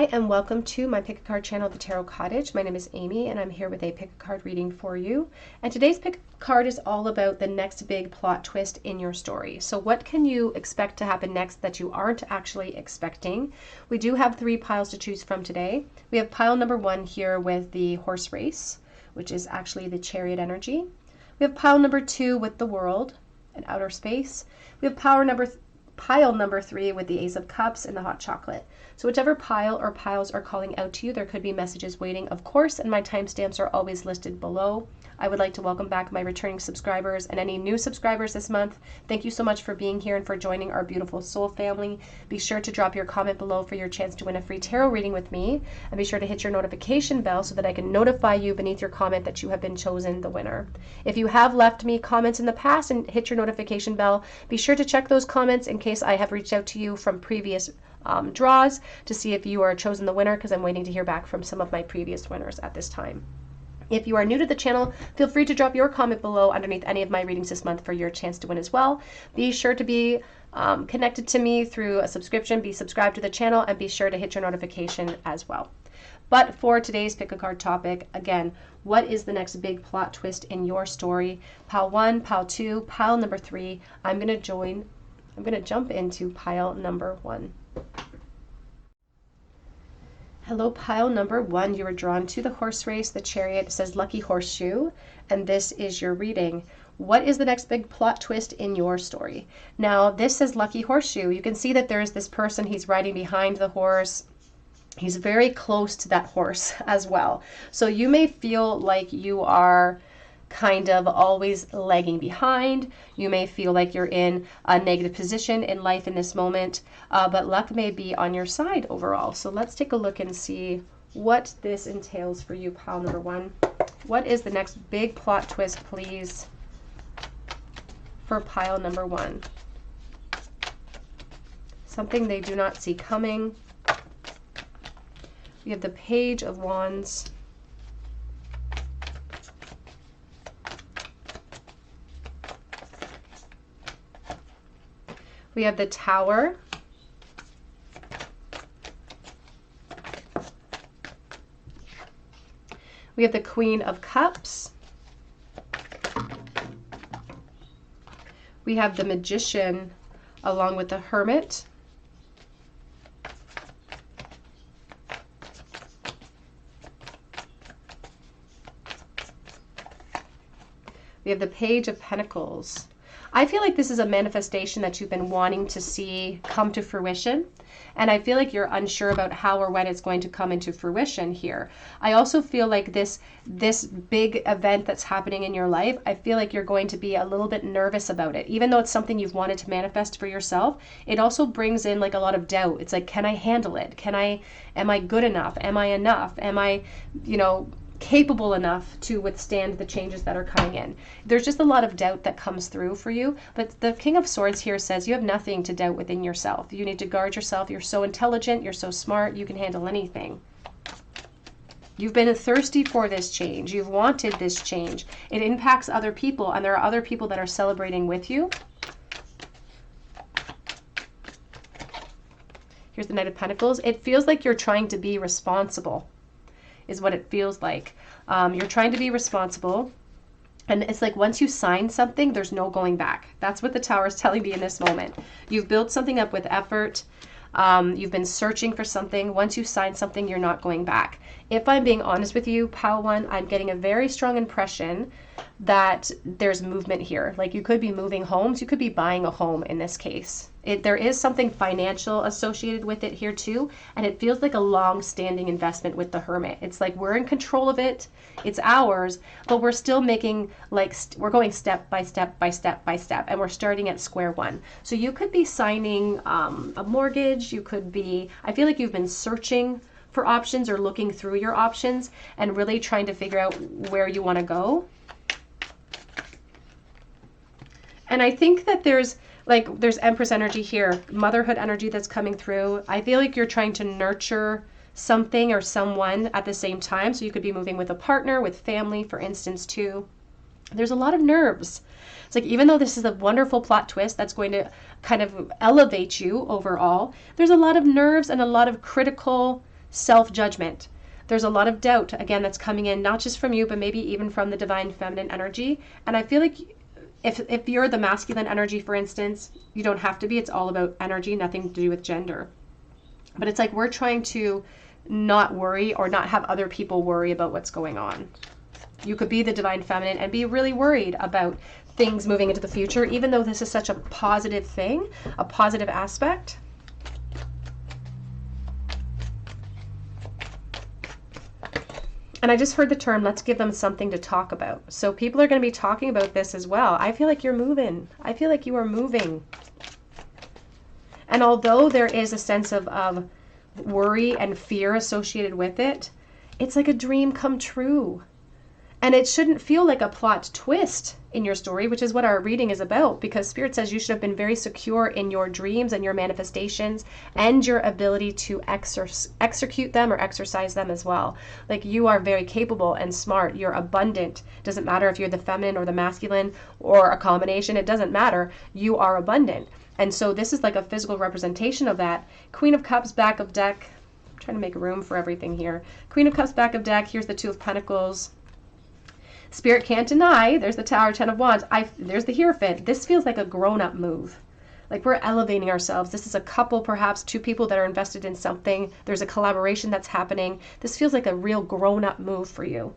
Hi and welcome to my pick a card channel, the Tarot Cottage. My name is Amy and I'm here with a pick a card reading for you. And today's pick a card is all about the next big plot twist in your story. So what can you expect to happen next that you aren't actually expecting? We do have 3 piles to choose from today. We have pile number 1 here with the horse race, which is actually the chariot energy. We have pile number 2 with the world and outer space. We have pile number 3 with the Ace of Cups and the hot chocolate. So whichever pile or piles are calling out to you, there could be messages waiting, of course, and my timestamps are always listed below. I would like to welcome back my returning subscribers and any new subscribers this month. Thank you so much for being here and for joining our beautiful soul family. Be sure to drop your comment below for your chance to win a free tarot reading with me, and be sure to hit your notification bell so that I can notify you beneath your comment that you have been chosen the winner. If you have left me comments in the past and hit your notification bell, be sure to check those comments in case I have reached out to you from previous draws to see if you are chosen the winner, because I'm waiting to hear back from some of my previous winners at this time. If you are new to the channel, feel free to drop your comment below underneath any of my readings this month for your chance to win as well. Be sure to be connected to me through a subscription, be subscribed to the channel, and be sure to hit your notification as well. But for today's pick a card topic, again, what is the next big plot twist in your story? Pile 1, pile 2, pile number 3. I'm going to jump into pile number 1. Hello, pile number 1. You were drawn to the horse race, the chariot. It says lucky horseshoe, and this is your reading. What is the next big plot twist in your story? Now, this says lucky horseshoe. You can see that there's this person, he's riding behind the horse. He's very close to that horse as well. So you may feel like you are kind of always lagging behind. You may feel like you're in a negative position in life in this moment, but luck may be on your side overall. So let's take a look and see what this entails for you, pile number 1. What is the next big plot twist, please, for pile number 1? Something they do not see coming. We have the Page of Wands. We have the Tower. We have the Queen of Cups. We have the Magician along with the Hermit. We have the Page of Pentacles. I feel like this is a manifestation that you've been wanting to see come to fruition, and I feel like you're unsure about how or when it's going to come into fruition here. I also feel like this big event that's happening in your life, I feel like you're going to be a little bit nervous about it. Even though it's something you've wanted to manifest for yourself, it also brings in like a lot of doubt. It's like, can I handle it? Am I good enough? Am I enough? Am I, capable enough to withstand the changes that are coming in? There's just a lot of doubt that comes through for you, but the King of Swords here says you have nothing to doubt within yourself. You need to guard yourself. You're so intelligent, you're so smart, you can handle anything. You've been thirsty for this change. You've wanted this change. It impacts other people, and there are other people that are celebrating with you. Here's the Knight of Pentacles. It feels like you're trying to be responsible, is what it feels like. You're trying to be responsible, and it's like once you sign something, there's no going back. That's what the Tower is telling me in this moment. You've built something up with effort. You've been searching for something. Once you sign something, you're not going back. If I'm being honest with you, pile 1, I'm getting a very strong impression that there's movement here. Like you could be moving homes. You could be buying a home in this case. There is something financial associated with it here too, and it feels like a long-standing investment with the Hermit. It's like we're in control of it, it's ours, but we're still making, like, we're going step by step by step by step, and we're starting at square one. So you could be signing a mortgage, you could be, I feel like you've been searching for options or looking through your options and really trying to figure out where you want to go. And I think that there's Empress energy here, motherhood energy that's coming through. I feel like you're trying to nurture something or someone at the same time. So you could be moving with a partner, with family, for instance, too. There's a lot of nerves. It's like, even though this is a wonderful plot twist that's going to kind of elevate you overall, there's a lot of nerves and a lot of critical self-judgment. There's a lot of doubt, again, that's coming in, not just from you, but maybe even from the divine feminine energy. And I feel like if you're the masculine energy, for instance, you don't have to be. It's all about energy, nothing to do with gender. But it's like we're trying to not worry or not have other people worry about what's going on. You could be the divine feminine and be really worried about things moving into the future, even though this is such a positive thing, a positive aspect. And I just heard the term, let's give them something to talk about. So people are going to be talking about this as well. I feel like you're moving. I feel like you are moving. And although there is a sense of worry and fear associated with it, it's like a dream come true. And it shouldn't feel like a plot twist in your story, which is what our reading is about, because Spirit says you should have been very secure in your dreams and your manifestations and your ability to execute them or exercise them as well. Like you are very capable and smart. You're abundant. Doesn't matter if you're the feminine or the masculine or a combination. It doesn't matter. You are abundant. And so this is like a physical representation of that. Queen of Cups, back of deck. I'm trying to make room for everything here. Queen of Cups, back of deck. Here's the Two of Pentacles. Spirit can't deny. There's the Tower, Ten of Wands. There's the Hierophant. This feels like a grown-up move. Like we're elevating ourselves. This is a couple, perhaps two people that are invested in something. There's a collaboration that's happening. This feels like a real grown-up move for you.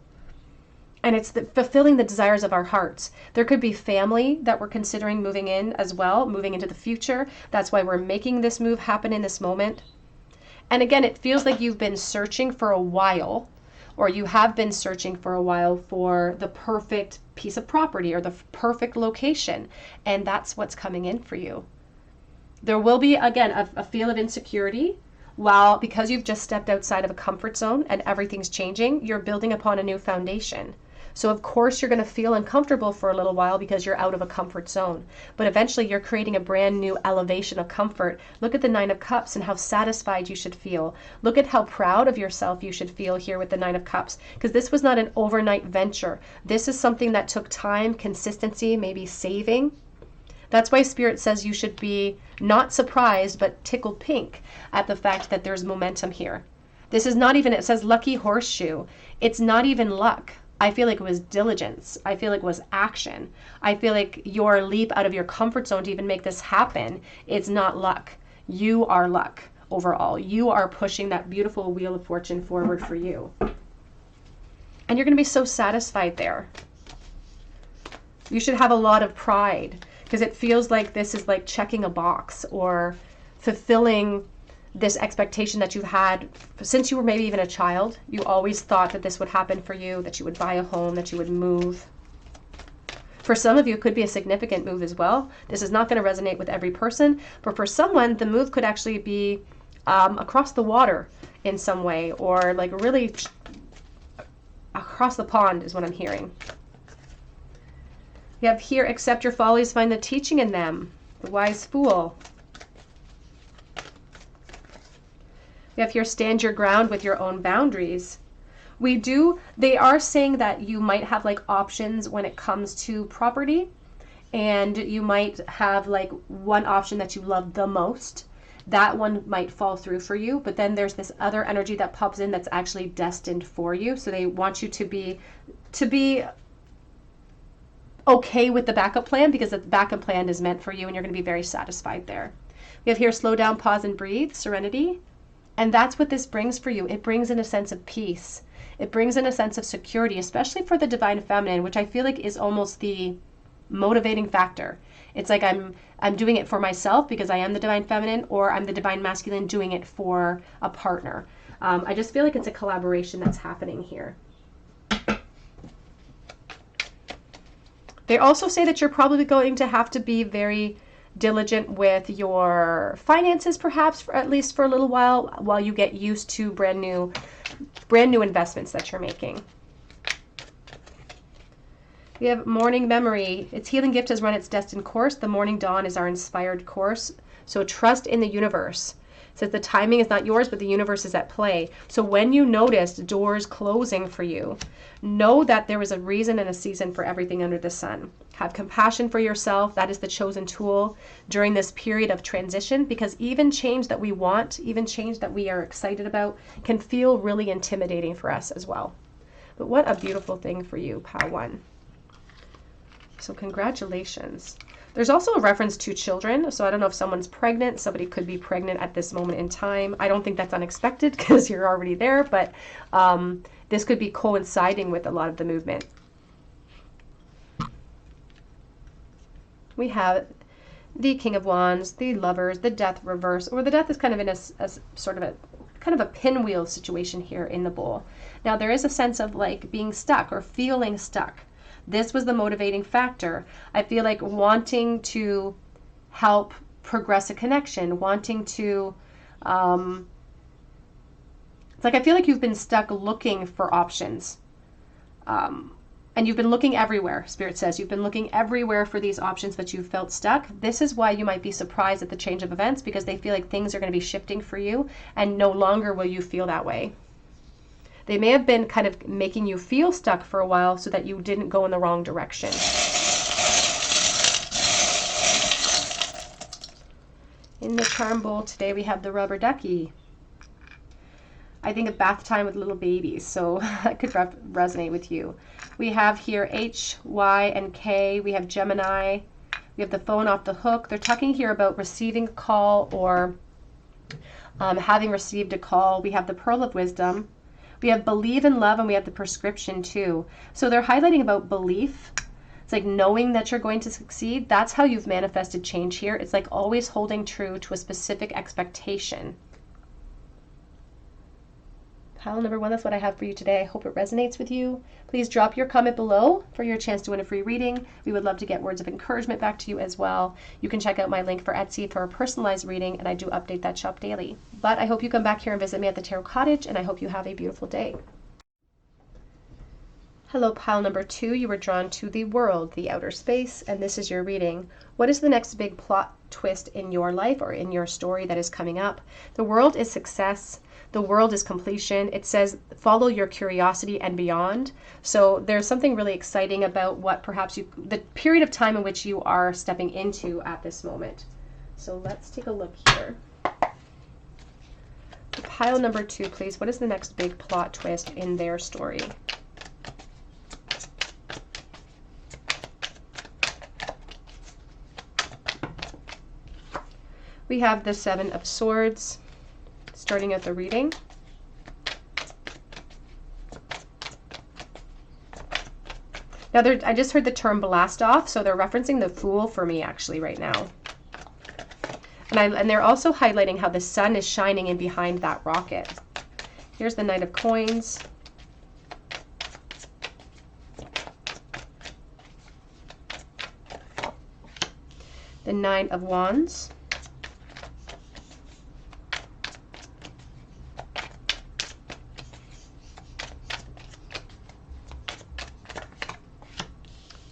And it's fulfilling the desires of our hearts. There could be family that we're considering moving in as well, moving into the future. That's why we're making this move happen in this moment. And again, it feels like you've been searching for a while, or you have been searching for a while for the perfect piece of property or the perfect location. And that's what's coming in for you. There will be, again, a feel of insecurity because you've just stepped outside of a comfort zone and everything's changing, you're building upon a new foundation. So of course you're going to feel uncomfortable for a little while because you're out of a comfort zone. But eventually you're creating a brand new elevation of comfort. Look at the Nine of Cups and how satisfied you should feel. Look at how proud of yourself you should feel here with the Nine of Cups, because this was not an overnight venture. This is something that took time, consistency, maybe saving. That's why Spirit says you should be not surprised, but tickled pink at the fact that there's momentum here. This is not even, it says lucky horseshoe. It's not even luck. I feel like it was diligence. I feel like it was action. I feel like your leap out of your comfort zone to even make this happen, it's not luck. You are luck overall. You are pushing that beautiful wheel of fortune forward for you. And you're going to be so satisfied there. You should have a lot of pride, because it feels like this is like checking a box or fulfilling this expectation that you've had since you were maybe even a child. You always thought that this would happen for you, that you would buy a home, that you would move. For some of you, it could be a significant move as well. This is not going to resonate with every person, but for someone, the move could actually be across the water in some way, or like really across the pond is what I'm hearing. You have here, accept your follies, find the teaching in them. The wise fool. You have here, stand your ground with your own boundaries. They are saying that you might have like options when it comes to property, and you might have like one option that you love the most. That one might fall through for you, but then there's this other energy that pops in that's actually destined for you. So they want you to be okay with the backup plan, because the backup plan is meant for you and you're going to be very satisfied there. We have here, slow down, pause, and breathe, serenity. And that's what this brings for you. It brings in a sense of peace. It brings in a sense of security, especially for the divine feminine, which I feel like is almost the motivating factor. It's like I'm doing it for myself because I am the divine feminine, or I'm the divine masculine doing it for a partner. I just feel like it's a collaboration that's happening here. They also say that you're probably going to have to be very diligent with your finances, perhaps at least for a little while you get used to brand new investments that you're making. We have morning memory. Its healing gift has run its destined course. The morning dawn is our inspired course. So trust in the universe. It says the timing is not yours, but the universe is at play. So when you notice doors closing for you, know that there is a reason and a season for everything under the sun. Have compassion for yourself. That is the chosen tool during this period of transition, because even change that we want, even change that we are excited about, can feel really intimidating for us as well. But what a beautiful thing for you, Pile 1. So congratulations. There's also a reference to children. So I don't know if someone's pregnant. Somebody could be pregnant at this moment in time. I don't think that's unexpected because you're already there, but this could be coinciding with a lot of the movement. We have the King of Wands, the Lovers, the Death reverse, or the Death is kind of in a sort of a kind of a pinwheel situation here in the bowl. Now there is a sense of like being stuck or feeling stuck. This was the motivating factor. I feel like wanting to help progress a connection, wanting to, it's like I feel like you've been stuck looking for options. And you've been looking everywhere, Spirit says. You've been looking everywhere for these options, but you felt stuck. This is why you might be surprised at the change of events, because they feel like things are going to be shifting for you, and no longer will you feel that way. They may have been kind of making you feel stuck for a while so that you didn't go in the wrong direction. In the charm bowl today, we have the rubber ducky. I think of bath time with little babies, so that could resonate with you. We have here H, Y, and K. We have Gemini. We have the phone off the hook. They're talking here about receiving a call or having received a call. We have the Pearl of Wisdom. We have believe in love, and we have the prescription too. So they're highlighting about belief. It's like knowing that you're going to succeed. That's how you've manifested change here. It's like always holding true to a specific expectation. Pile number 1, that's what I have for you today. I hope it resonates with you. Please drop your comment below for your chance to win a free reading. We would love to get words of encouragement back to you as well. You can check out my link for Etsy for a personalized reading, and I do update that shop daily. But I hope you come back here and visit me at the Tarot Cottage, and I hope you have a beautiful day. Hello, pile number 2. You were drawn to the world, the outer space, and this is your reading. What is the next big plot twist in your life or in your story that is coming up? The world is success. The world is completion. It says follow your curiosity and beyond. So there's something really exciting about what perhaps the period of time in which you are stepping into at this moment. So let's take a look here. Pile number 2, please. What is the next big plot twist in their story? We have the 7 of Swords. Starting at the reading. Now, I just heard the term blast off, so they're referencing the Fool for me actually right now. And they're also highlighting how the sun is shining in behind that rocket. Here's the Knight of Coins. The 9 of Wands.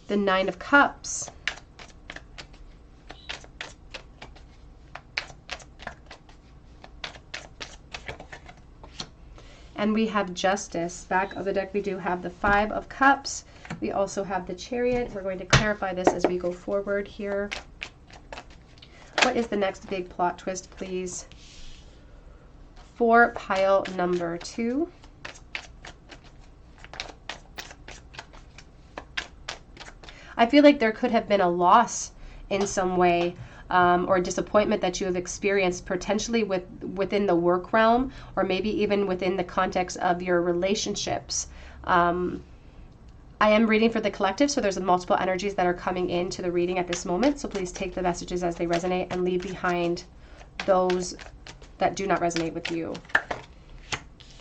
The 9 of Cups. And we have Justice. Back of the deck we do have the 5 of Cups. We also have the Chariot. We're going to clarify this as we go forward here. What is the next big plot twist, please? For pile number 2. I feel like there could have been a loss in some way or a disappointment that you have experienced potentially within the work realm or maybe even within the context of your relationships. I am reading for the collective, so there's multiple energies that are coming into the reading at this moment. So please take the messages as they resonate and leave behind those that do not resonate with you.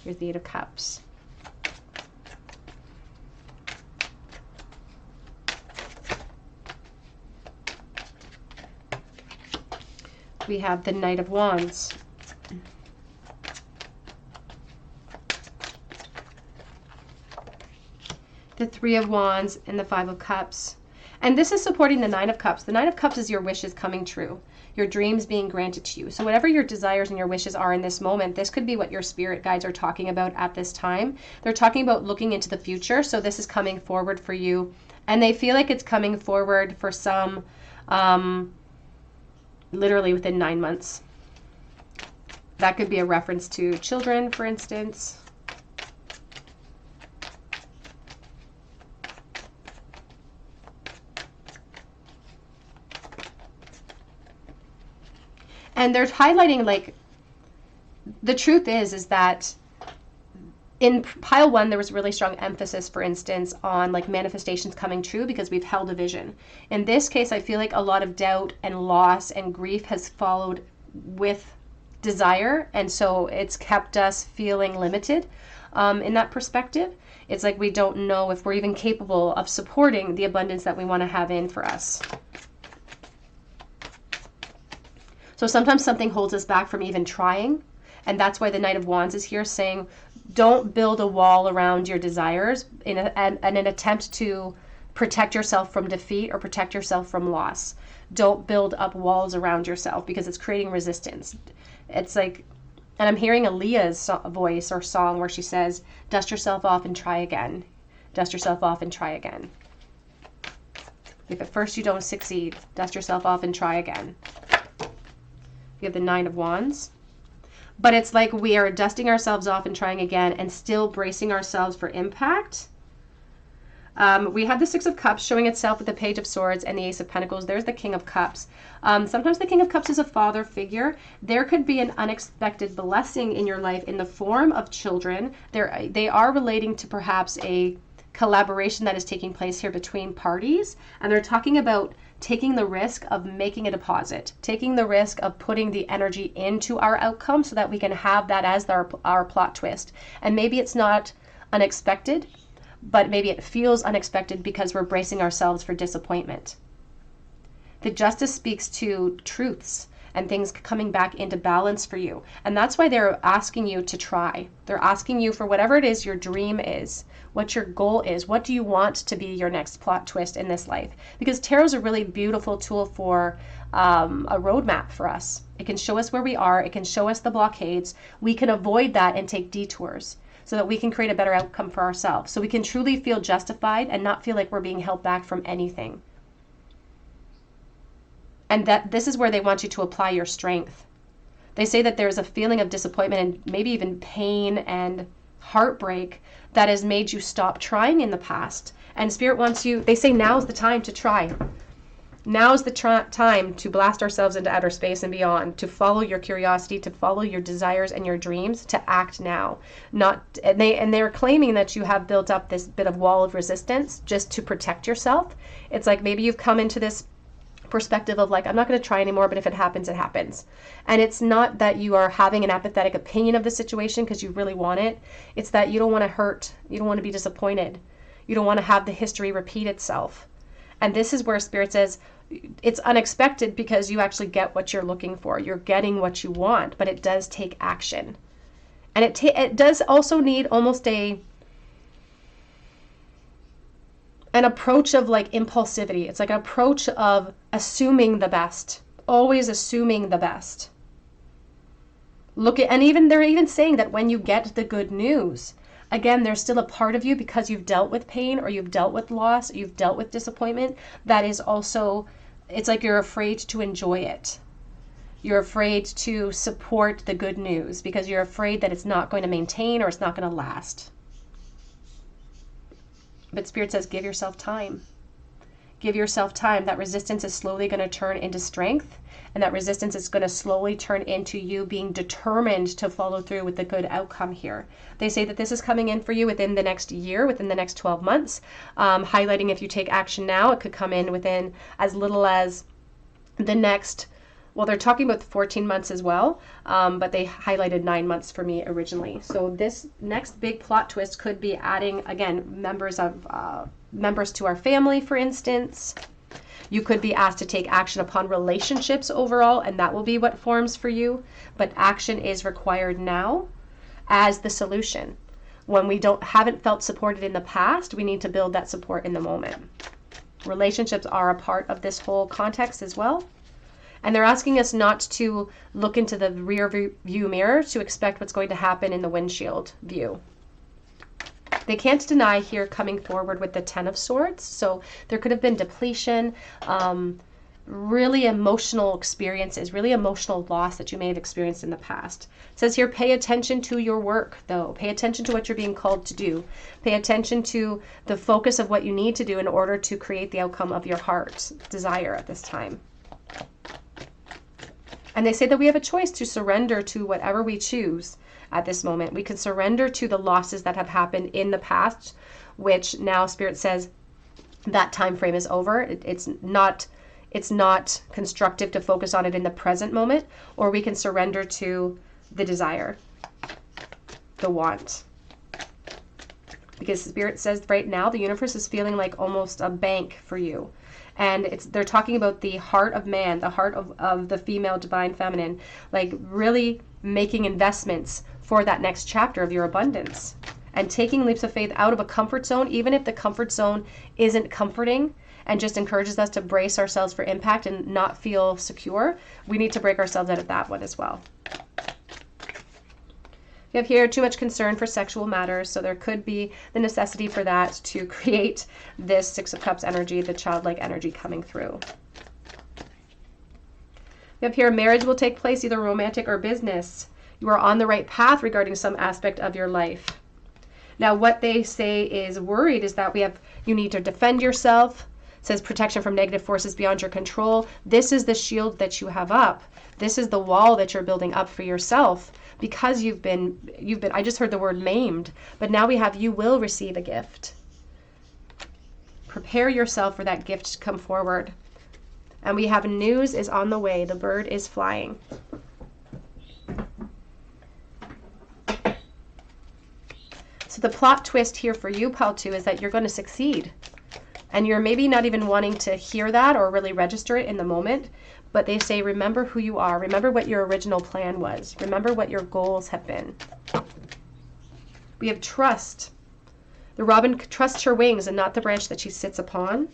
Here's the 8 of Cups. We have the Knight of Wands. The 3 of Wands and the 5 of Cups. And this is supporting the Nine of Cups. The Nine of Cups is your wishes coming true, your dreams being granted to you. So whatever your desires and your wishes are in this moment, this could be what your spirit guides are talking about at this time. They're talking about looking into the future. So this is coming forward for you. And they feel like it's coming forward for some literally within 9 months. That could be a reference to children, for instance. And they're highlighting, like, the truth is that in pile 1, there was really strong emphasis, for instance, on like manifestations coming true because we've held a vision. In this case, I feel like a lot of doubt and loss and grief has followed with desire. And so it's kept us feeling limited in that perspective. It's like we don't know if we're even capable of supporting the abundance that we want to have in for us. So sometimes something holds us back from even trying. And that's why the Knight of Wands is here saying, don't build a wall around your desires in an attempt to protect yourself from defeat or protect yourself from loss. Don't build up walls around yourself because it's creating resistance. It's like, and I'm hearing Aaliyah's voice or song where she says, dust yourself off and try again. Dust yourself off and try again. If at first you don't succeed, dust yourself off and try again. You have the Nine of Wands. But it's like we are dusting ourselves off and trying again and still bracing ourselves for impact. We have the Six of Cups showing itself with the Page of Swords and the Ace of Pentacles. There's the King of Cups. Sometimes the King of Cups is a father figure. There could be an unexpected blessing in your life in the form of children. They are relating to perhaps a collaboration that is taking place here between parties. And they're talking about taking the risk of making a deposit, taking the risk of putting the energy into our outcome so that we can have that as our plot twist. And maybe it's not unexpected, but maybe it feels unexpected because we're bracing ourselves for disappointment. The Justice speaks to truths and things coming back into balance for you. And that's why they're asking you to try. They're asking you for whatever it is your dream is, what your goal is, what do you want to be your next plot twist in this life? Because tarot is a really beautiful tool for a roadmap for us. It can show us where we are. It can show us the blockades. We can avoid that and take detours so that we can create a better outcome for ourselves. So we can truly feel justified and not feel like we're being held back from anything. And that this is where they want you to apply your strength. They say that there's a feeling of disappointment and maybe even pain and heartbreak that has made you stop trying in the past. And Spirit wants you, they say now's the time to try. Now's the time to blast ourselves into outer space and beyond, to follow your curiosity, to follow your desires and your dreams, to act now. And they're claiming that you have built up this bit of wall of resistance just to protect yourself. It's like maybe you've come into this perspective of like, I'm not going to try anymore, but if it happens, it happens. And it's not that you are having an apathetic opinion of the situation because you really want it. It's that you don't want to hurt. You don't want to be disappointed. You don't want to have the history repeat itself. And this is where Spirit says it's unexpected because you actually get what you're looking for. You're getting what you want, but it does take action. And it does also need almost an approach of like impulsivity. It's like an approach of assuming the best, always assuming the best. They're even saying that when you get the good news, again, there's still a part of you because you've dealt with pain or you've dealt with loss, you've dealt with disappointment. That is also, it's like you're afraid to enjoy it. You're afraid to support the good news because you're afraid that it's not going to maintain or it's not going to last. But Spirit says, give yourself time. Give yourself time. That resistance is slowly going to turn into strength, and that resistance is going to slowly turn into you being determined to follow through with the good outcome here. They say that this is coming in for you within the next year, within the next 12 months, highlighting if you take action now, it could come in within as little as the next, well, they're talking about 14 months as well, but they highlighted 9 months for me originally. So this next big plot twist could be adding, again, members to our family, for instance. You could be asked to take action upon relationships overall, and that will be what forms for you. But action is required now as the solution. When we haven't felt supported in the past, we need to build that support in the moment. Relationships are a part of this whole context as well. And they're asking us not to look into the rear view mirror to expect what's going to happen in the windshield view. They can't deny here coming forward with the Ten of Swords. So there could have been depletion, really emotional experiences, really emotional loss that you may have experienced in the past. It says here, pay attention to your work, though. Pay attention to what you're being called to do. Pay attention to the focus of what you need to do in order to create the outcome of your heart's desire at this time. And they say that we have a choice to surrender to whatever we choose at this moment. We can surrender to the losses that have happened in the past, which now Spirit says that time frame is over. It's not constructive to focus on it in the present moment, or we can surrender to the desire, the want. Because Spirit says right now the universe is feeling like almost a bank for you. And they're talking about the heart of man, the heart of the female divine feminine, like really making investments for that next chapter of your abundance and taking leaps of faith out of a comfort zone, even if the comfort zone isn't comforting and just encourages us to brace ourselves for impact and not feel secure. We need to break ourselves out of that one as well. We have here too much concern for sexual matters, so there could be the necessity for that to create this Six of Cups energy, the childlike energy coming through. We have here marriage will take place, either romantic or business. You are on the right path regarding some aspect of your life. Now, what they say is worried is that you need to defend yourself. It says protection from negative forces beyond your control. This is the shield that you have up. This is the wall that you're building up for yourself. Because you've been, I just heard the word maimed, but now we have, you will receive a gift. Prepare yourself for that gift to come forward. And we have news is on the way. The bird is flying. So the plot twist here for you, Pile 2, is that you're going to succeed. And you're maybe not even wanting to hear that or really register it in the moment. But they say, remember who you are. Remember what your original plan was. Remember what your goals have been. We have trust. The robin trusts her wings and not the branch that she sits upon.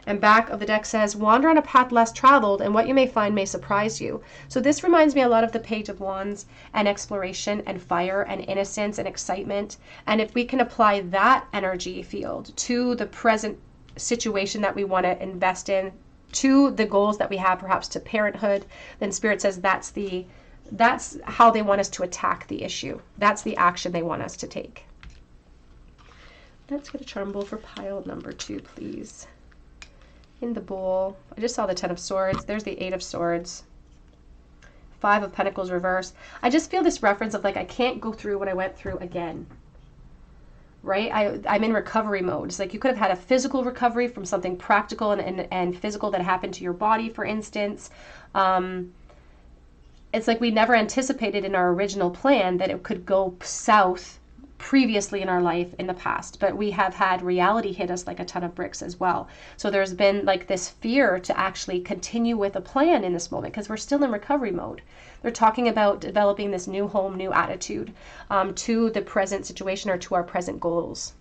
And back of the deck says, wander on a path less traveled, and what you may find may surprise you. So this reminds me a lot of the Page of Wands and exploration and fire and innocence and excitement. And if we can apply that energy field to the present situation that we want to invest in, to the goals that we have, perhaps to parenthood, then Spirit says that's how they want us to attack the issue. That's the action they want us to take. Let's get a charm bowl for pile number 2, please. In the bowl, I just saw the Ten of Swords. There's the Eight of Swords. Five of Pentacles reverse. I just feel this reference of like, I can't go through what I went through again. Right? I'm in recovery mode. It's like you could have had a physical recovery from something practical and physical that happened to your body, for instance. It's like we never anticipated in our original plan that it could go south previously in our life in the past, but we have had reality hit us like a ton of bricks as well. So there's been like this fear to actually continue with a plan in this moment because we're still in recovery mode. They're talking about developing this new home, new attitude to the present situation or to our present goals.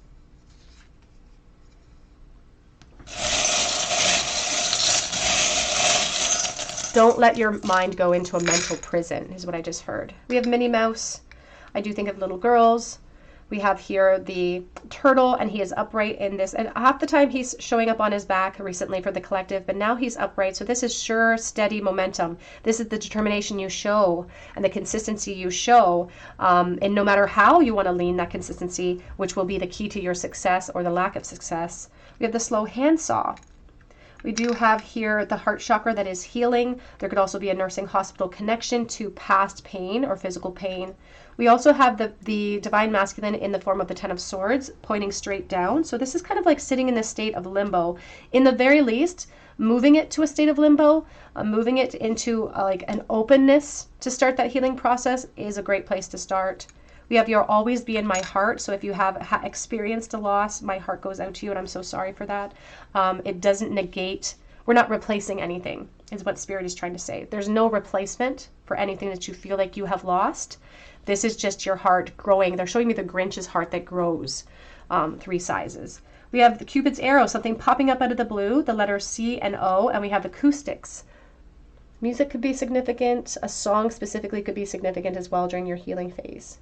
Don't let your mind go into a mental prison is what I just heard. We have Minnie Mouse. I do think of little girls. We have here the turtle, and he is upright in this. And half the time he's showing up on his back recently for the collective, but now he's upright. So this is sure, steady momentum. This is the determination you show and the consistency you show. And no matter how you want to lean that consistency, which will be the key to your success or the lack of success. We have the slow handsaw. We do have here the heart chakra that is healing. There could also be a nursing hospital connection to past pain or physical pain. We also have the divine masculine in the form of the Ten of Swords pointing straight down. So this is kind of like sitting in this state of limbo. In the very least, moving it to a state of limbo, moving it into like an openness to start that healing process is a great place to start. We have you'll always be in my heart. So if you have experienced a loss, my heart goes out to you and I'm so sorry for that. It doesn't negate, we're not replacing anything is what Spirit is trying to say. There's no replacement for anything that you feel like you have lost. This is just your heart growing. They're showing me the Grinch's heart that grows 3 sizes. We have the Cupid's arrow, something popping up out of the blue, the letters C and O, and we have acoustics. Music could be significant. A song specifically could be significant as well during your healing phase.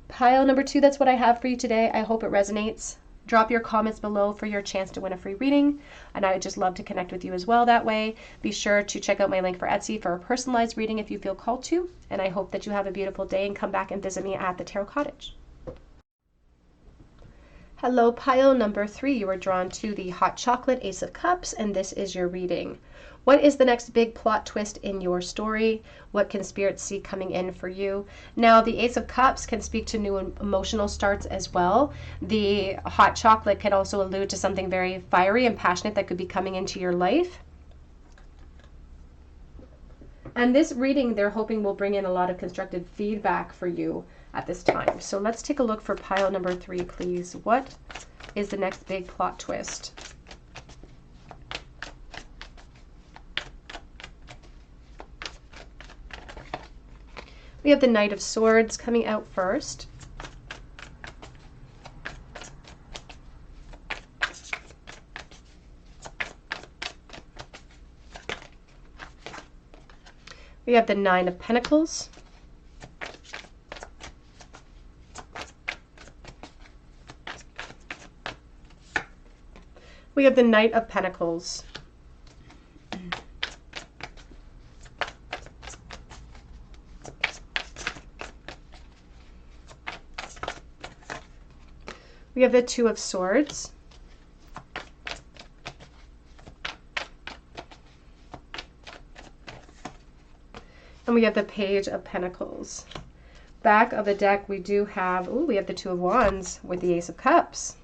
Pile number 2, that's what I have for you today. I hope it resonates. Drop your comments below for your chance to win a free reading, and I would just love to connect with you as well that way. Be sure to check out my link for Etsy for a personalized reading if you feel called to, and I hope that you have a beautiful day and come back and visit me at the Tarot Cottage. Hello, pile number 3. You are drawn to the Hot Chocolate Ace of Cups, and this is your reading. What is the next big plot twist in your story? What can Spirit see coming in for you? Now, the Ace of Cups can speak to new emotional starts as well. The hot chocolate can also allude to something very fiery and passionate that could be coming into your life. And this reading, they're hoping will bring in a lot of constructive feedback for you at this time. So let's take a look for pile number 3, please. What is the next big plot twist? We have the Knight of Swords coming out first. We have the Nine of Pentacles. We have the Knight of Pentacles. We have the Two of Swords. And we have the Page of Pentacles. Back of the deck, we do have, we have the Two of Wands with the Ace of Cups.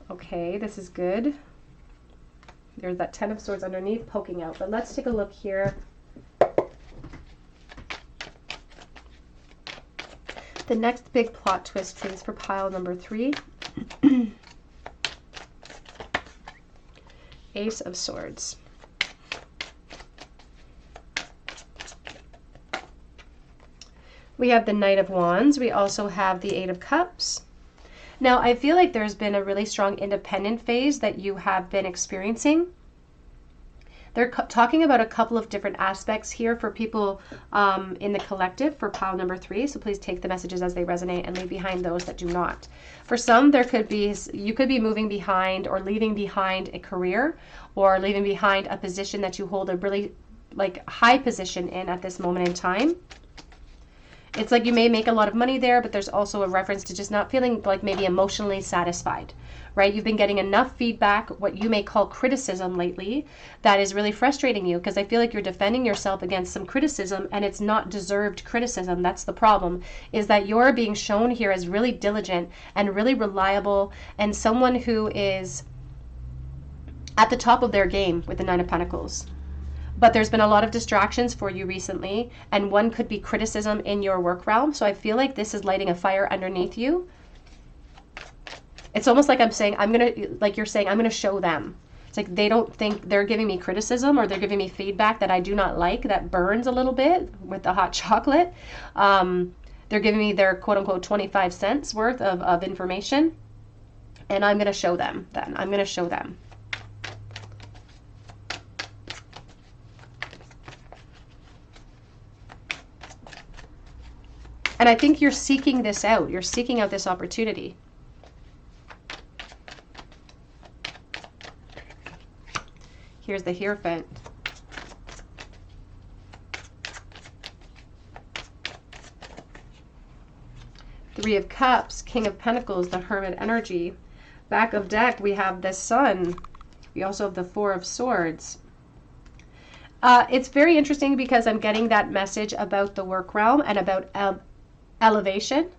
Okay, this is good. There's that Ten of Swords underneath poking out. But let's take a look here. The next big plot twist, please, for pile number 3. Ace of Swords. We have the Knight of Wands. We also have the Eight of Cups. Now, I feel like there's been a really strong independent phase that you have been experiencing. They're talking about a couple of different aspects here for people in the collective for pile number 3. So please take the messages as they resonate and leave behind those that do not. For some, there could be, you could be moving behind or leaving behind a career or leaving behind a position that you hold a really high position in at this moment in time. It's like you may make a lot of money there, but there's also a reference to just not feeling like maybe emotionally satisfied, right? You've been getting enough feedback, what you may call criticism lately, that is really frustrating you because I feel like you're defending yourself against some criticism and it's not deserved criticism. That's the problem, is that you're being shown here as really diligent and really reliable and someone who is at the top of their game with the Nine of Pentacles. But there's been a lot of distractions for you recently, and one could be criticism in your work realm. So I feel like this is lighting a fire underneath you. It's almost like I'm saying, you're saying, I'm going to show them. It's like they don't think they're giving me criticism or they're giving me feedback that I do not like, that burns a little bit with the hot chocolate. They're giving me their quote unquote 25 cents worth of information. And I'm going to show them then. I'm going to show them. And I think you're seeking this out. You're seeking out this opportunity. Here's the Hierophant. Three of Cups, King of Pentacles, the Hermit energy. Back of deck, we have the Sun. We also have the Four of Swords. It's very interesting because I'm getting that message about the work realm and about elevation.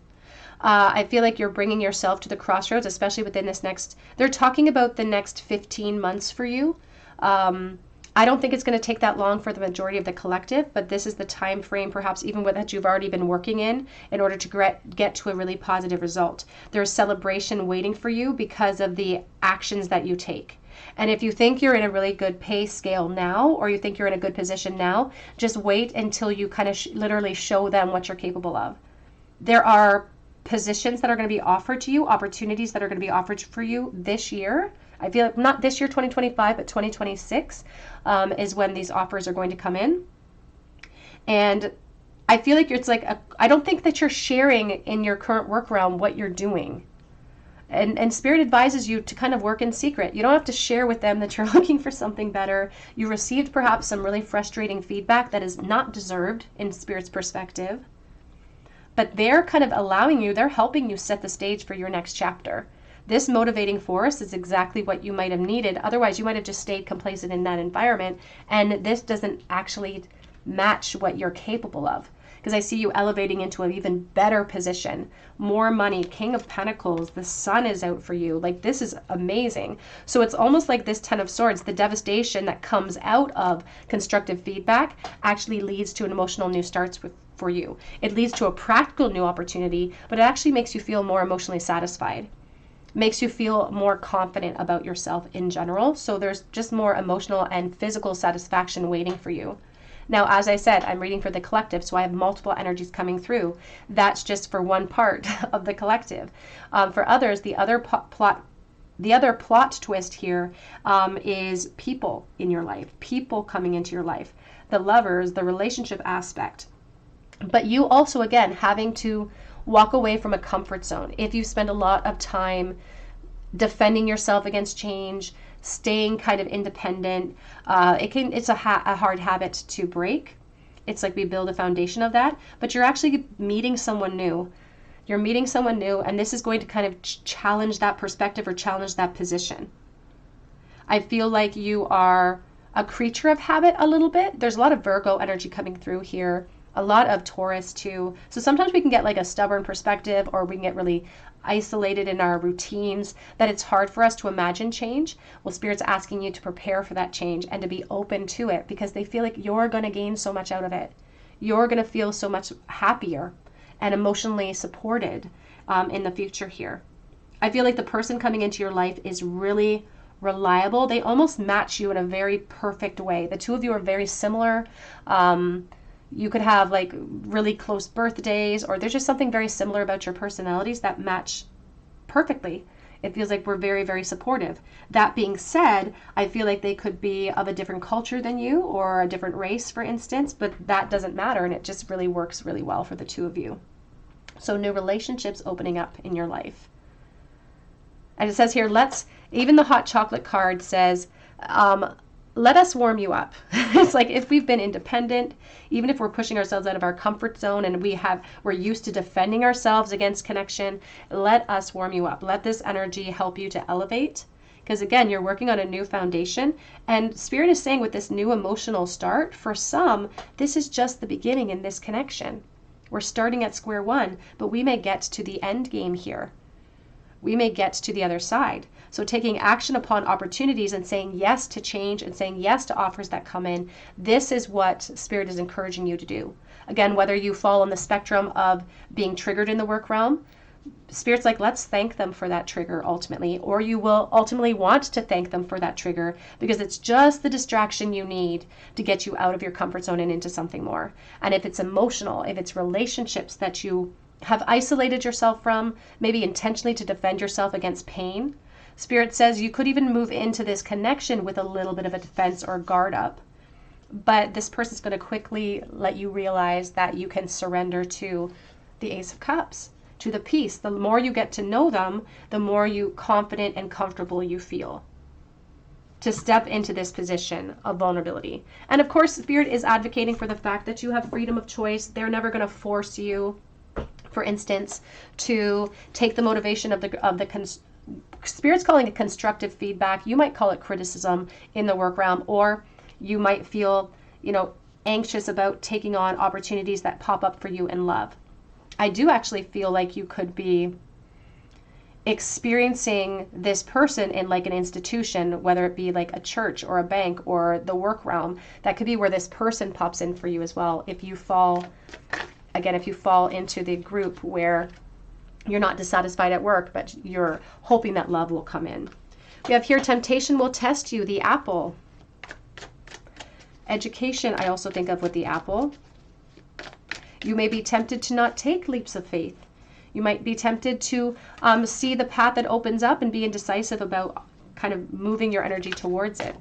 I feel like you're bringing yourself to the crossroads, especially within this next, they're talking about the next 15 months for you. I don't think it's going to take that long for the majority of the collective, but this is the time frame, perhaps even with that you've already been working in order to get to a really positive result. There's celebration waiting for you because of the actions that you take. And if you think you're in a really good pay scale now, or you think you're in a good position now, just wait until you kind of literally show them what you're capable of. There are positions that are going to be offered to you, opportunities that are going to be offered for you this year. I feel like not this year, 2025, but 2026 is when these offers are going to come in. And I feel like it's like, I don't think that you're sharing in your current work realm what you're doing. And Spirit advises you to kind of work in secret. You don't have to share with them that you're looking for something better. You received perhaps some really frustrating feedback that is not deserved in Spirit's perspective. But they're kind of allowing you, they're helping you set the stage for your next chapter. This motivating force is exactly what you might have needed. Otherwise, you might have just stayed complacent in that environment. And this doesn't actually match what you're capable of. Because I see you elevating into an even better position, more money, King of Pentacles, the sun is out for you. Like, this is amazing. So it's almost like this Ten of Swords, the devastation that comes out of constructive feedback actually leads to an emotional new starts for you. It leads to a practical new opportunity, but it actually makes you feel more emotionally satisfied. Makes you feel more confident about yourself in general. So there's just more emotional and physical satisfaction waiting for you. Now, as I said, I'm reading for the collective, so I have multiple energies coming through. That's just for one part of the collective. For others, the other plot twist here is people in your life, people coming into your life, the lovers, the relationship aspect. But you also, again, having to walk away from a comfort zone. If you spend a lot of time defending yourself against change, staying kind of independent, it's a hard habit to break. It's like we build a foundation of that, but you're actually meeting someone new. You're meeting someone new, and this is going to kind of challenge that perspective or challenge that position. I feel like you are a creature of habit a little bit. There's a lot of Virgo energy coming through here, a lot of Taurus too. So sometimes we can get like a stubborn perspective, or we can get really isolated in our routines that it's hard for us to imagine change. Well, Spirit's asking you to prepare for that change and to be open to it, because they feel like you're going to gain so much out of it. You're going to feel so much happier and emotionally supported in the future here. I feel like the person coming into your life is really reliable. They almost match you in a very perfect way. The two of you are very similar. You could have like really close birthdays, or there's just something very similar about your personalities that match perfectly. It feels like we're very, very supportive. That being said, I feel like they could be of a different culture than you, or a different race, for instance, but that doesn't matter, and it just really works really well for the two of you. So new relationships opening up in your life. And it says here, even the hot chocolate card says, let us warm you up. It's like if we've been independent, even if we're pushing ourselves out of our comfort zone and we're used to defending ourselves against connection, let us warm you up. Let this energy help you to elevate. Because again, you're working on a new foundation, and Spirit is saying with this new emotional start, for some, this is just the beginning in this connection. We're starting at square one, but we may get to the end game here. We may get to the other side. So taking action upon opportunities and saying yes to change and saying yes to offers that come in, this is what Spirit is encouraging you to do. Again, whether you fall on the spectrum of being triggered in the work realm, Spirit's like, let's thank them for that trigger ultimately, or you will ultimately want to thank them for that trigger, because it's just the distraction you need to get you out of your comfort zone and into something more. And if it's emotional, if it's relationships that you have isolated yourself from, maybe intentionally to defend yourself against pain, Spirit says you could even move into this connection with a little bit of a defense or guard up. But this person's going to quickly let you realize that you can surrender to the Ace of Cups, to the peace. The more you get to know them, the more you confident and comfortable you feel to step into this position of vulnerability. And of course, Spirit is advocating for the fact that you have freedom of choice. They're never going to force you, for instance, to take the motivation of the Spirit's calling it constructive feedback. You might call it criticism in the work realm, or you might feel, anxious about taking on opportunities that pop up for you in love. I do actually feel like you could be experiencing this person in like an institution, whether it be like a church or a bank or the work realm. That could be where this person pops in for you as well. If you fall into the group where you're not dissatisfied at work, but you're hoping that love will come in. We have here, temptation will test you, the apple. Education, I also think of with the apple. You may be tempted to not take leaps of faith. You might be tempted to see the path that opens up and be indecisive about kind of moving your energy towards it.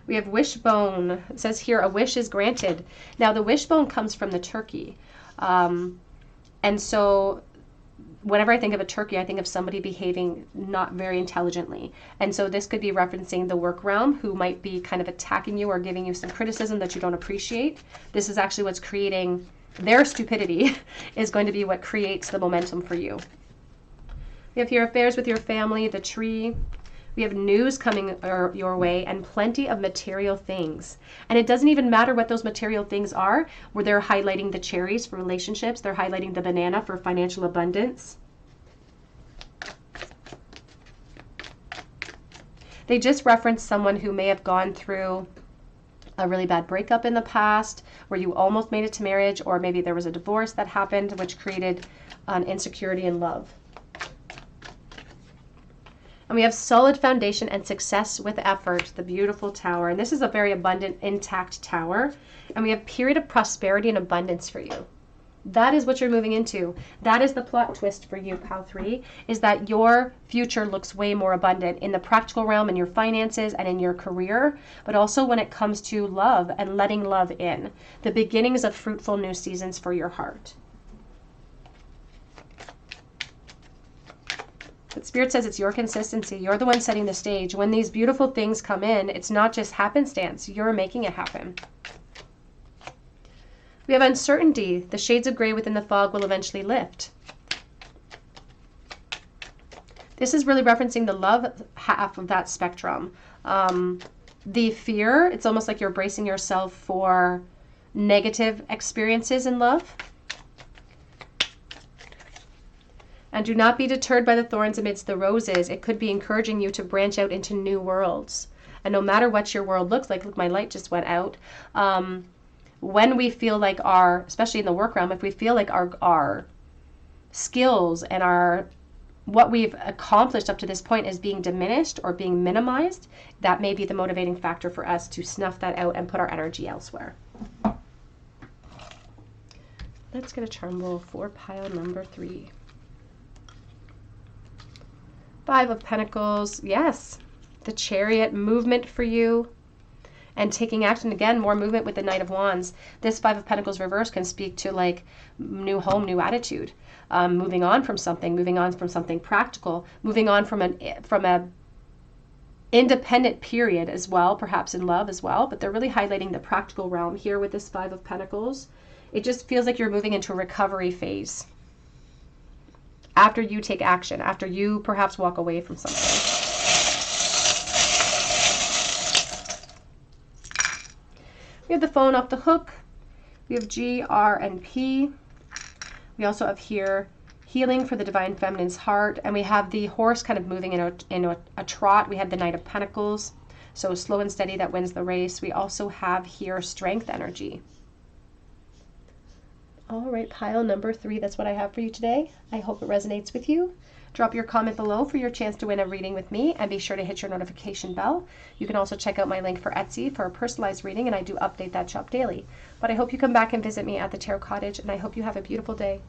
We have wishbone. It says here, a wish is granted. Now, the wishbone comes from the turkey. And so whenever I think of a turkey, I think of somebody behaving not very intelligently. And so this could be referencing the work realm, who might be kind of attacking you or giving you some criticism that you don't appreciate. This is actually what's creating their stupidity is going to be what creates the momentum for you. We have here affairs with your family, the tree. We have news coming your way and plenty of material things. And it doesn't even matter what those material things are, where they're highlighting the cherries for relationships, they're highlighting the banana for financial abundance. They just reference someone who may have gone through a really bad breakup in the past, where you almost made it to marriage, or maybe there was a divorce that happened, which created an insecurity in love. And we have solid foundation and success with effort, the beautiful tower. And this is a very abundant, intact tower. And we have period of prosperity and abundance for you. That is what you're moving into. That is the plot twist for you, Pile 3, is that your future looks way more abundant in the practical realm, in your finances and in your career, but also when it comes to love and letting love in. The beginnings of fruitful new seasons for your heart. But Spirit says it's your consistency. You're the one setting the stage. When these beautiful things come in, it's not just happenstance. You're making it happen. We have uncertainty. The shades of gray within the fog will eventually lift. This is really referencing the love half of that spectrum. The fear, it's almost like you're bracing yourself for negative experiences in love. And do not be deterred by the thorns amidst the roses. It could be encouraging you to branch out into new worlds. And no matter what your world looks like, look, my light just went out. When we feel like especially in the work realm, if we feel like our skills and what we've accomplished up to this point is being diminished or being minimized, that may be the motivating factor for us to snuff that out and put our energy elsewhere. Let's get a charm roll for pile number 3. 5 of Pentacles, yes, the Chariot, movement for you and taking action. Again, more movement with the Knight of Wands. This 5 of Pentacles reverse can speak to like new home, new attitude, moving on from something practical, moving on from a independent period as well, perhaps in love as well, but they're really highlighting the practical realm here with this 5 of Pentacles. It just feels like you're moving into a recovery phase. After you take action, after you perhaps walk away from something. We have the phone off the hook. We have G, R, and P. We also have here healing for the divine feminine's heart. And we have the horse kind of moving in a trot. We have the Knight of Pentacles. So slow and steady, that wins the race. We also have here strength energy. All right, pile number 3, that's what I have for you today. I hope it resonates with you. Drop your comment below for your chance to win a reading with me, and be sure to hit your notification bell. You can also check out my link for Etsy for a personalized reading, and I do update that shop daily. But I hope you come back and visit me at the Tarot Cottage, and I hope you have a beautiful day.